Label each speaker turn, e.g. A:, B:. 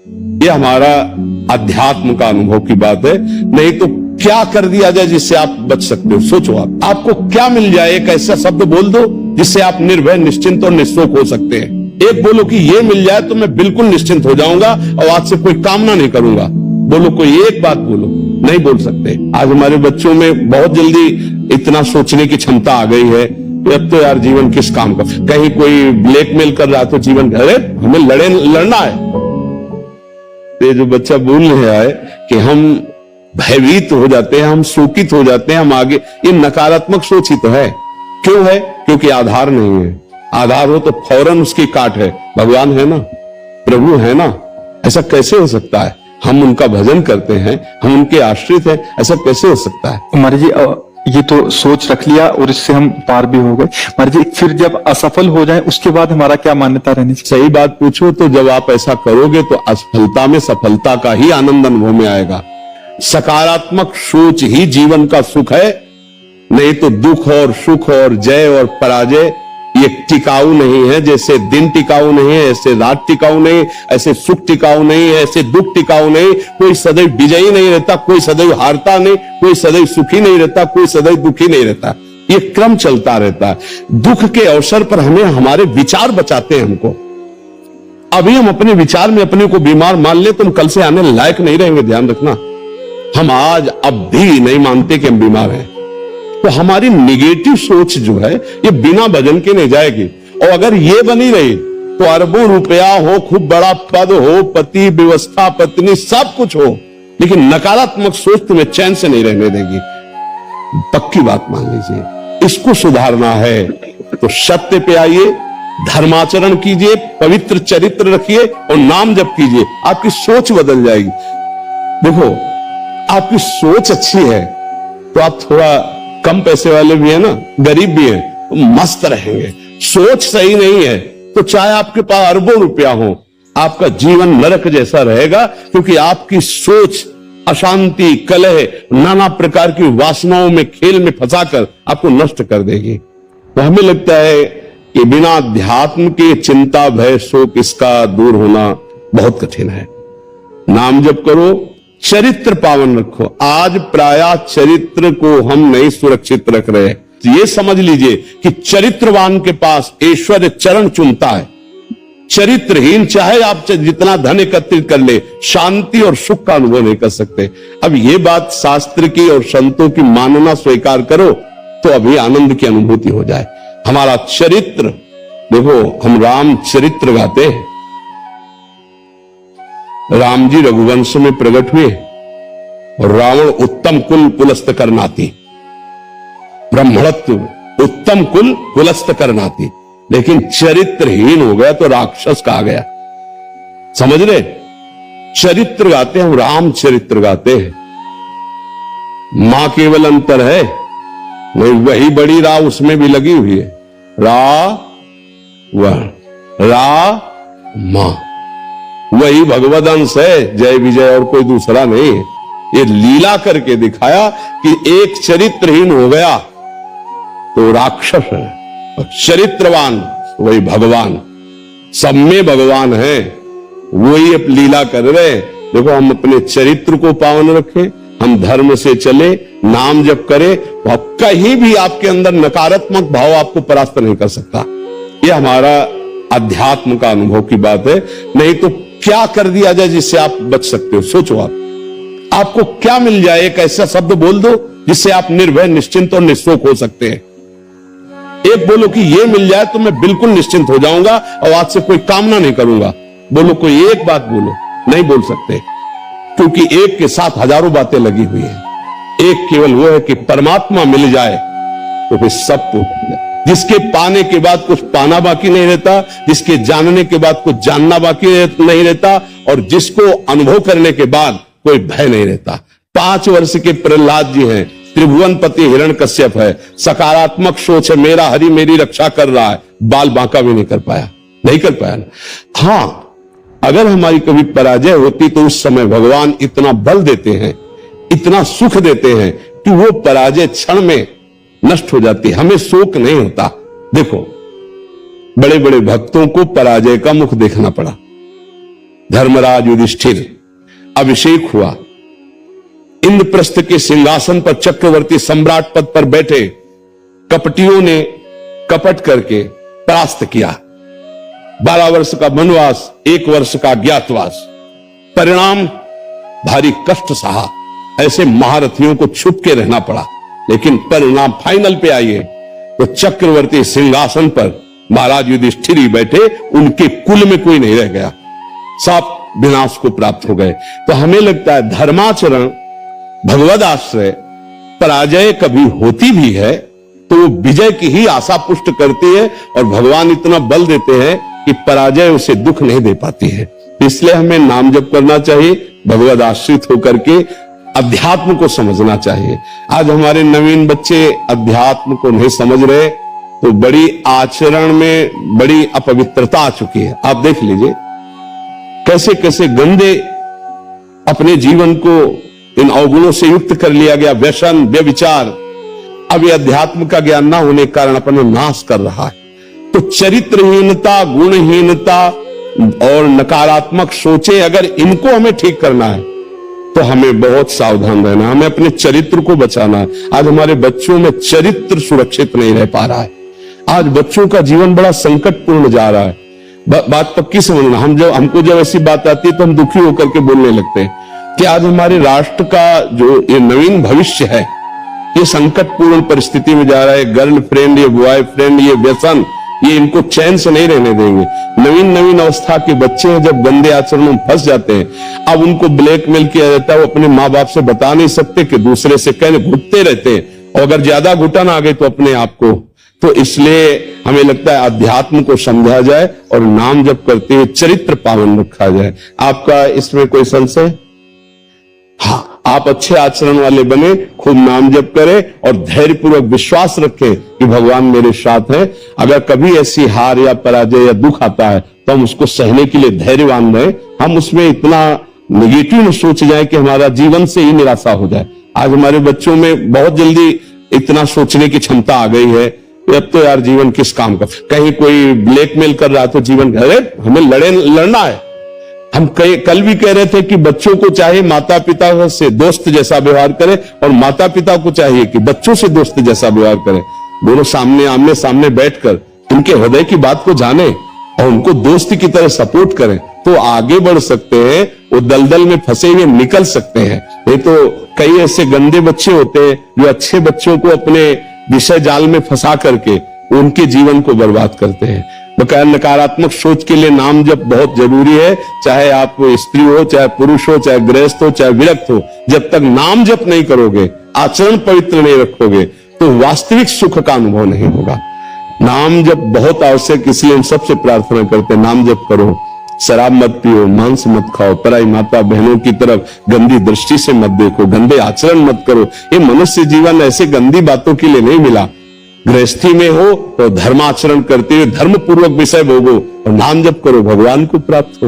A: ये हमारा अध्यात्म का अनुभव की बात है। नहीं तो क्या कर दिया जाए जिससे आप बच सकते हो? सोचो आपको क्या मिल जाए? एक ऐसा शब्द बोल दो जिससे आप निर्भय, निश्चिंत और निःशोक हो सकते हैं। एक बोलो कि ये मिल जाए तो मैं बिल्कुल निश्चिंत हो जाऊंगा और आज से कोई कामना नहीं करूंगा। बोलो, कोई एक बात बोलो। नहीं बोल सकते। आज हमारे बच्चों में बहुत जल्दी इतना सोचने की क्षमता आ गई है कि अब तो यार जीवन किस काम का। कहीं कोई ब्लैकमेल कर रहा तो जीवन, अरे हमें लड़ना है। ये जो बच्चा बोल रहा है कि हम भयभीत हो जाते हैं, हम शोकित हो जाते हैं, हम आगे, ये नकारात्मक सोच ही तो है। क्यों है? क्योंकि आधार नहीं है। आधार हो तो फौरन उसकी काट है। भगवान है ना, प्रभु है ना, ऐसा कैसे हो सकता है? हम उनका भजन करते हैं, हम उनके आश्रित हैं, ऐसा कैसे हो सकता है?
B: महाराज जी, ये तो सोच रख लिया और इससे हम पार भी हो गए। महाराज जी, फिर जब असफल हो जाए उसके बाद हमारा क्या मान्यता रहनी चाहिए?
A: सही बात पूछो तो जब आप ऐसा करोगे तो असफलता में सफलता का ही आनंद अनुभव में आएगा। सकारात्मक सोच ही जीवन का सुख है। नहीं तो दुख और सुख और जय और पराजय ये टिकाऊ नहीं है। जैसे दिन टिकाऊ नहीं है, ऐसे रात टिकाऊ नहीं, ऐसे सुख टिकाऊ नहीं है, ऐसे दुख टिकाऊ नहीं। कोई सदैव विजयी नहीं रहता, कोई सदैव हारता नहीं, कोई सदैव सुखी नहीं रहता, कोई सदैव दुखी नहीं रहता। ये क्रम चलता रहता है। दुख के अवसर पर हमें हमारे विचार बचाते हैं हमको। अभी हम अपने विचार में अपने को बीमार मान ले तो हम कल से आने लायक नहीं रहेंगे। ध्यान रखना, हम आज अब भी नहीं मानते कि हम बीमार हैं। तो हमारी निगेटिव सोच जो है ये बिना भजन के नहीं जाएगी। और अगर ये बनी रही तो अरबों रुपया हो, खूब बड़ा पद हो, पति, व्यवस्था, पत्नी, सब कुछ हो, लेकिन नकारात्मक सोच तुम्हें चैन से नहीं रहने देगी। पक्की बात मान लीजिए। इसको सुधारना है तो सत्य पे आइए, धर्माचरण कीजिए, पवित्र चरित्र रखिए और नाम जप कीजिए। आपकी सोच बदल जाएगी। देखो, आपकी सोच अच्छी है तो आप थोड़ा कम पैसे वाले भी है ना, गरीब भी है, तो मस्त रहेंगे। सोच सही नहीं है तो चाहे आपके पास अरबों रुपया हो, आपका जीवन नरक जैसा रहेगा। क्योंकि आपकी सोच अशांति, कलह, नाना प्रकार की वासनाओं में, खेल में फंसाकर आपको नष्ट कर देगी। तो हमें लगता है कि बिना अध्यात्म के चिंता, भय, शोक इसका दूर होना बहुत कठिन है। नाम जप करो, चरित्र पावन रखो। आज प्रायः चरित्र को हम नहीं सुरक्षित रख रहे हैं। ये समझ लीजिए कि चरित्रवान के पास ऐश्वर्य चरण चुनता है। चरित्रहीन चाहे आप जितना धन एकत्रित कर ले, शांति और सुख का अनुभव नहीं कर सकते। अब ये बात शास्त्र की और संतों की मानना स्वीकार करो तो अभी आनंद की अनुभूति हो जाए। हमारा चरित्र देखो, हम राम चरित्र गाते हैं। राम जी रघुवंश में प्रकट हुए और रावण उत्तम कुल कुलस्त करनाती, ब्रह्मणत्व उत्तम कुल कुलस्त करनाती, लेकिन चरित्रहीन हो गया तो राक्षस कहा गया। समझ रहे? चरित्र गाते हैं हम, राम चरित्र गाते हैं। मां केवल अंतर है, नहीं वही बड़ी रा उसमें भी लगी हुई है। रा मां वही भगवद अंश है, जय विजय और कोई दूसरा नहीं है। ये लीला करके दिखाया कि एक चरित्रहीन हो गया तो राक्षस है और चरित्रवान वही भगवान। सब में भगवान है, वही अब लीला कर रहे हैं। देखो, हम अपने चरित्र को पावन रखें, हम धर्म से चले, नाम जप करें, तो कहीं भी आपके अंदर नकारात्मक भाव आपको परास्त नहीं कर सकता। ये हमारा अध्यात्म का अनुभव की बात है। नहीं तो क्या कर दिया जाए जिससे आप बच सकते हो? सोचो आपको क्या मिल जाए? एक ऐसा शब्द बोल दो जिससे आप निर्भय, निश्चिंत और निःशोक हो सकते हैं। एक बोलो कि ये मिल जाए तो मैं बिल्कुल निश्चिंत हो जाऊंगा और आज से कोई कामना नहीं करूंगा। बोलो, कोई एक बात बोलो। नहीं बोल सकते, क्योंकि एक के साथ हजारों बातें लगी हुई है। एक केवल वो है कि परमात्मा मिल जाए तो फिर सब कुछ। जिसके पाने के बाद कुछ पाना बाकी नहीं रहता, जिसके जानने के बाद कुछ जानना बाकी नहीं रहता, और जिसको अनुभव करने के बाद कोई भय नहीं रहता। 5 वर्ष के प्रहलाद जी हैं, त्रिभुवनपति हिरण्यकश्यप है, सकारात्मक सोच है, मेरा हरि मेरी रक्षा कर रहा है, बाल बांका भी नहीं कर पाया। हां, अगर हमारी कभी पराजय होती तो उस समय भगवान इतना बल देते हैं, इतना सुख देते हैं कि वो पराजय क्षण में नष्ट हो जाती है, हमें शोक नहीं होता। देखो, बड़े बड़े भक्तों को पराजय का मुख देखना पड़ा। धर्मराज युधिष्ठिर अभिषेक हुआ, इंद्रप्रस्थ के सिंहासन पर चक्रवर्ती सम्राट पद पर बैठे, कपटियों ने कपट करके परास्त किया। 12 वर्ष का वनवास, 1 वर्ष का अज्ञातवास, परिणाम भारी कष्ट सहा। ऐसे महारथियों को छुप के रहना पड़ा, लेकिन परिणाम फाइनल पे आइए तो चक्रवर्ती सिंहासन पर महाराज युधिष्ठिर ही बैठे, उनके कुल में कोई नहीं रह गया, सब विनाश को प्राप्त हो गए। तो हमें लगता है धर्माचरण, भगवद आश्रय, पराजय कभी होती भी है तो वो विजय की ही आशा पुष्ट करती है, और भगवान इतना बल देते हैं कि पराजय उसे दुख नहीं दे पाती है। इसलिए हमें नाम जप करना चाहिए, भगवद आश्रित होकर के अध्यात्म को समझना चाहिए। आज हमारे नवीन बच्चे अध्यात्म को नहीं समझ रहे, तो बड़ी आचरण में बड़ी अपवित्रता आ चुकी है। आप देख लीजिए कैसे कैसे गंदे अपने जीवन को इन अवगुणों से युक्त कर लिया गया, व्यसन, व्यभिचार। अब ये अध्यात्म का ज्ञान ना होने के कारण अपना नाश कर रहा है। तो चरित्रहीनता, गुणहीनता और नकारात्मक सोचे, अगर इनको हमें ठीक करना है तो हमें बहुत सावधान रहना, हमें अपने चरित्र को बचाना है। आज हमारे बच्चों में चरित्र सुरक्षित नहीं रह पा रहा है। आज बच्चों का जीवन बड़ा संकटपूर्ण जा रहा है। बात पक्की समझना, हमको जब ऐसी बात आती है तो हम दुखी होकर के बोलने लगते हैं कि आज हमारे राष्ट्र का जो ये नवीन भविष्य है, ये संकटपूर्ण परिस्थिति में जा रहा है। गर्लफ्रेंड, ये बॉयफ्रेंड, ये व्यसन, ये इनको चैन से नहीं रहने देंगे। नवीन अवस्था के बच्चे हैं, जब गंदे आचरणों में फंस जाते हैं, अब उनको ब्लैकमेल किया जाता है। वो अपने माँ बाप से बता नहीं सकते कि दूसरे से कहने घुटते रहते हैं, और अगर ज्यादा घुटन आ गई तो अपने आप को। तो इसलिए हमें लगता है अध्यात्म को समझा जाए और नाम जप करते हुए चरित्र पावन रखा जाए। आपका इसमें कोई संशय? हाँ, आप अच्छे आचरण वाले बने, खूब नाम जप करें और धैर्यपूर्वक विश्वास रखें कि भगवान मेरे साथ है। अगर कभी ऐसी हार या पराजय या दुख आता है तो हम उसको सहने के लिए धैर्यवान रहे। हम उसमें इतना निगेटिव न सोच जाए कि हमारा जीवन से ही निराशा हो जाए। आज हमारे बच्चों में बहुत जल्दी इतना सोचने की क्षमता आ गई है, अब तो यार जीवन किस काम का। कहीं कोई ब्लैकमेल कर रहा तो जीवन, अरे हमें लड़ना है। हम कल भी कह रहे थे कि बच्चों को चाहे माता पिता से दोस्त जैसा व्यवहार करें, और माता पिता को चाहिए कि बच्चों से दोस्त जैसा व्यवहार करें। दोनों आमने सामने बैठकर उनके हृदय की बात को जाने और उनको दोस्त की तरह सपोर्ट करें, तो आगे बढ़ सकते हैं। वो दलदल में फंसे हुए निकल सकते हैं। नहीं तो कई ऐसे गंदे बच्चे होते हैं जो अच्छे बच्चों को अपने विषय जाल में फंसा करके उनके जीवन को बर्बाद करते हैं। बकाया नकारात्मक सोच के लिए नाम जप बहुत जरूरी है। चाहे आप स्त्री हो, चाहे पुरुष हो, चाहे गृहस्थ हो, चाहे विरक्त हो, जब तक नाम जप नहीं करोगे, आचरण पवित्र नहीं रखोगे, तो वास्तविक सुख का अनुभव नहीं होगा। नाम जप बहुत आवश्यक, इसलिए हम सबसे प्रार्थना करते हैं नाम जप करो, शराब मत पियो, मांस मत खाओ, पराई माता बहनों की तरफ गंदी दृष्टि से मत देखो, गंदे आचरण मत करो। ये मनुष्य जीवन ऐसे गंदी बातों के लिए नहीं मिला। गृहस्थी में हो तो धर्माचरण करते हुए धर्म पूर्वक विषय भोगो और नाम जप करो, भगवान को प्राप्त हो।